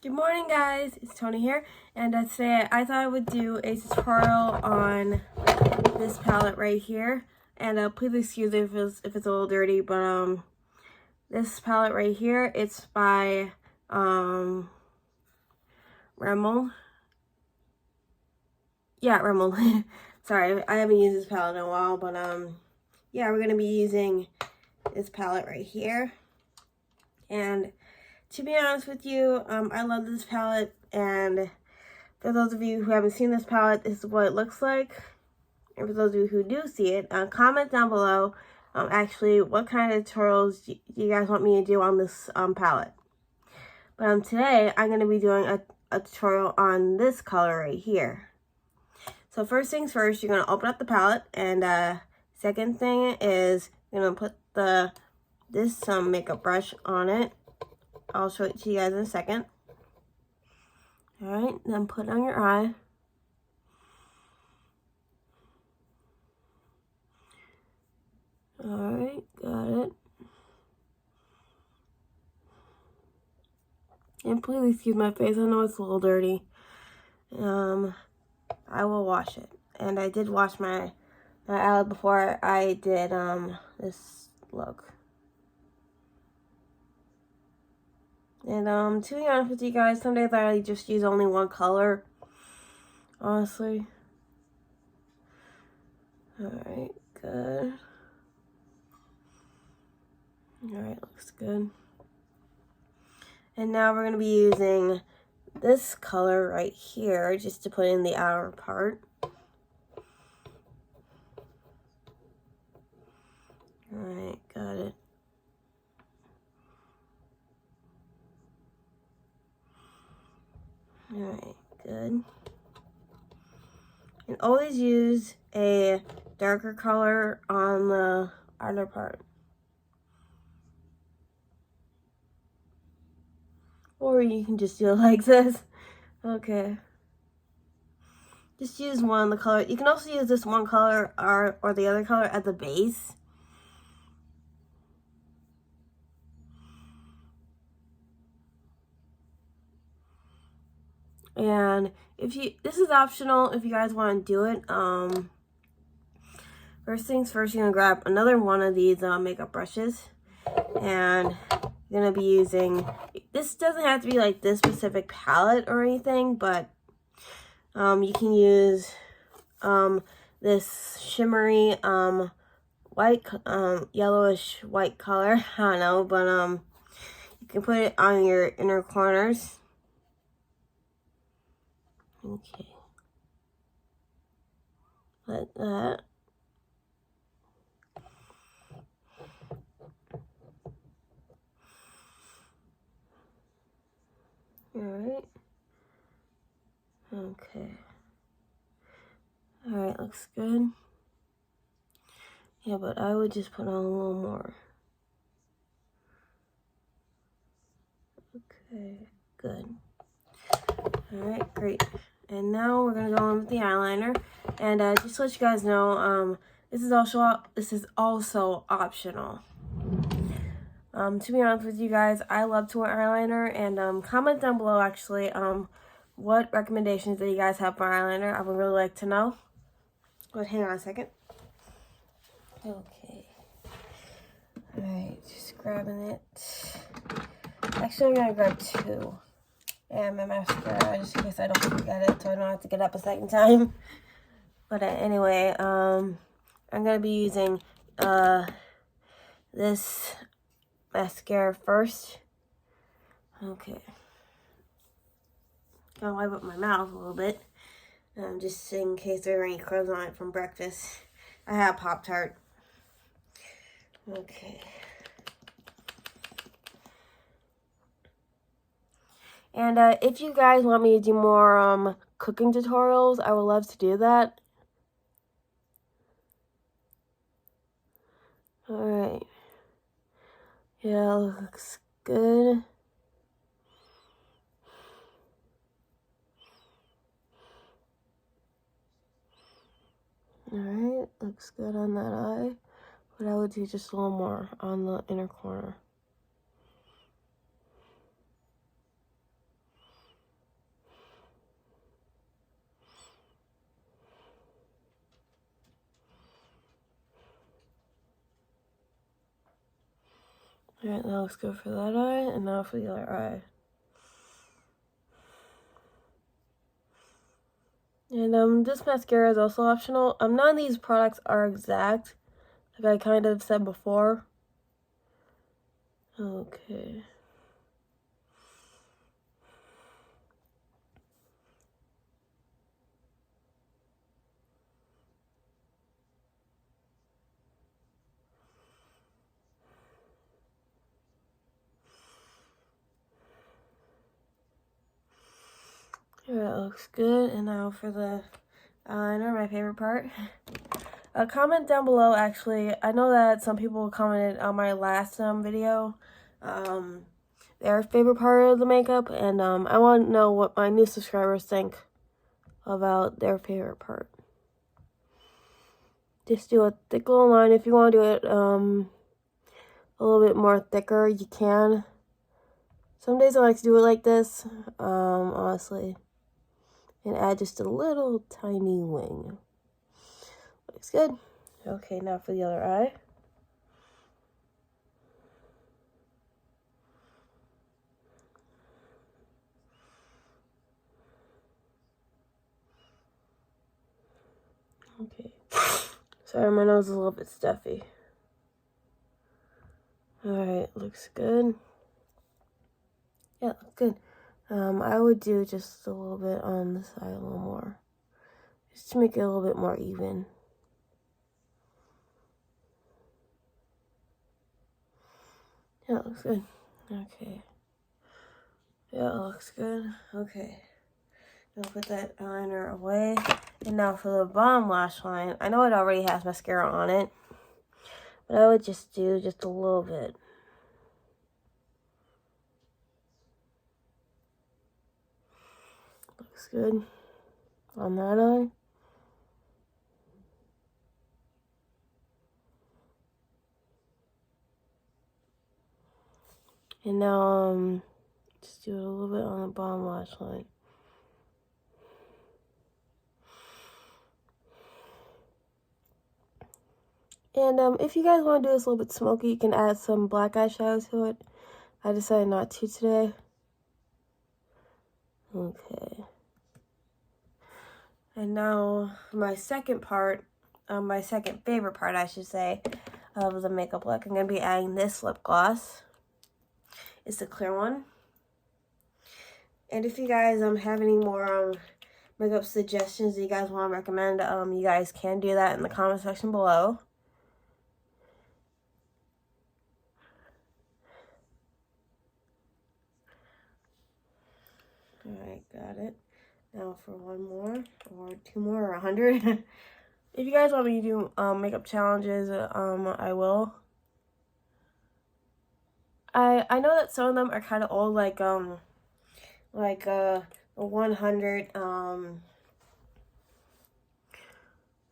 Good morning, guys. It's Tony here, and today I thought I would do a tutorial on this palette right here. And please excuse if it's a little dirty, but this palette right here, it's by Rimmel. Yeah, Rimmel. Sorry, I haven't used this palette in a while, but yeah, we're gonna be using this palette right here. And to be honest with you, I love this palette, and for those of you who haven't seen this palette, this is what it looks like. And for those of you who do see it, comment down below actually what kind of tutorials you guys want me to do on this palette. But today I'm going to be doing a tutorial on this color right here. So first things first, you're going to open up the palette, and second thing is you're going to put this makeup brush on it. I'll show it to you guys in a second. Alright, then put it on your eye. Alright, got it. And please excuse my face, I know it's a little dirty. I will wash it. And I did wash my eye before I did this look. And to be honest with you guys, some days I just use only one color, honestly. Alright, good. Alright, looks good. And now we're going to be using this color right here just to put in the outer part. Alright, got it. Alright, good. And always use a darker color on the outer part. Or you can just do it like this. Okay. Just use one of the color. You can also use this one color or the other color as the base. And this is optional if you guys want to do it. First things first, you're gonna grab another one of these makeup brushes, and you're gonna be using. This doesn't have to be like this specific palette or anything, but you can use this shimmery white yellowish white color. I don't know, but you can put it on your inner corners. Okay. Like that. Alright. Okay. Alright, looks good. Yeah, but I would just put on a little more. Okay, good. Alright, great. And now we're gonna go in with the eyeliner. And just to let you guys know, this is also optional. To be honest with you guys, I love to wear eyeliner, and comment down below actually what recommendations that you guys have for eyeliner. I would really like to know. But hang on a second. Okay. Alright, just grabbing it. Actually, I'm gonna grab two. And my mascara, just in case I don't forget it, so I don't have to get up a second time. But anyway, I'm gonna be using this mascara first. Okay. Gonna wipe up my mouth a little bit, just in case there are any crumbs on it from breakfast. I had a Pop-Tart. Okay. And if you guys want me to do more cooking tutorials, I would love to do that. Alright. Yeah, looks good. Alright, looks good on that eye. But I would do just a little more on the inner corner. Alright, that looks good for that eye, and now for the other eye. And this mascara is also optional. None of these products are exact, like I kind of said before. Okay. Yeah, that looks good. And now for the eyeliner, my favorite part. Comment down below, actually. I know that some people commented on my last video, their favorite part of the makeup, and I want to know what my new subscribers think about their favorite part. Just do a thick little line. If you want to do it a little bit more thicker, you can. Some days I like to do it like this, honestly, and add just a little tiny wing. Looks good. Okay, now for the other eye. Okay. Sorry, my nose is a little bit stuffy. Alright, looks good. Yeah, looks good. I would do just a little bit on the side, a little more. Just to make it a little bit more even. Yeah, it looks good. Okay. Yeah, it looks good. Okay. I'll put that eyeliner away. And now for the bottom lash line. I know it already has mascara on it, but I would just do just a little bit. Looks good on that eye. And now, just do it a little bit on the bottom lash line. And if you guys want to do this a little bit smoky, you can add some black eyeshadow to it. I decided not to today. Okay. And now my second part, my second favorite part, I should say, of the makeup look. I'm going to be adding this lip gloss. It's the clear one. And if you guys have any more makeup suggestions that you guys want to recommend, you guys can do that in the comment section below. Alright, got it. Now for one more, or two more, or 100. If you guys want me to do makeup challenges, I will. I know that some of them are kind of old, like a 100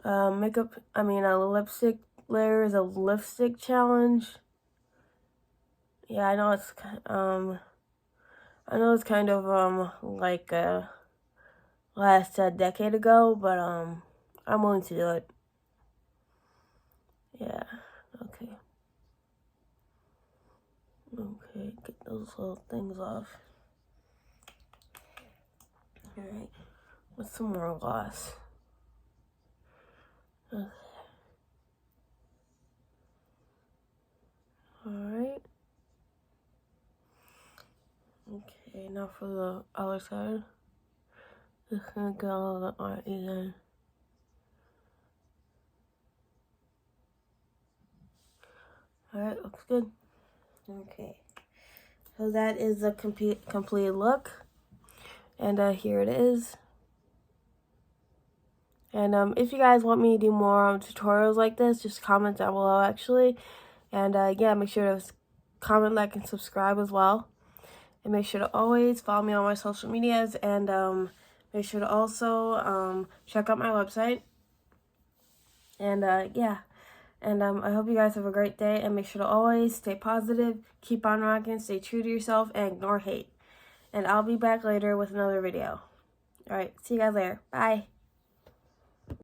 a lipstick layer is a lipstick challenge. Yeah, I know it's kind of like last decade ago, but I'm willing to do it. Yeah. Okay. Okay, get those little things off. Alright, with some more gloss. Okay. Alright. Okay, now for the other side. Just gonna get all the art again. Alright, looks good. Okay. So that is the complete look. And here it is. And if you guys want me to do more tutorials like this, just comment down below actually. And yeah, make sure to comment, like, and subscribe as well. And make sure to always follow me on my social medias. And make sure to also check out my website. And yeah. And I hope you guys have a great day. And make sure to always stay positive, keep on rocking, stay true to yourself, and ignore hate. And I'll be back later with another video. Alright, see you guys later. Bye.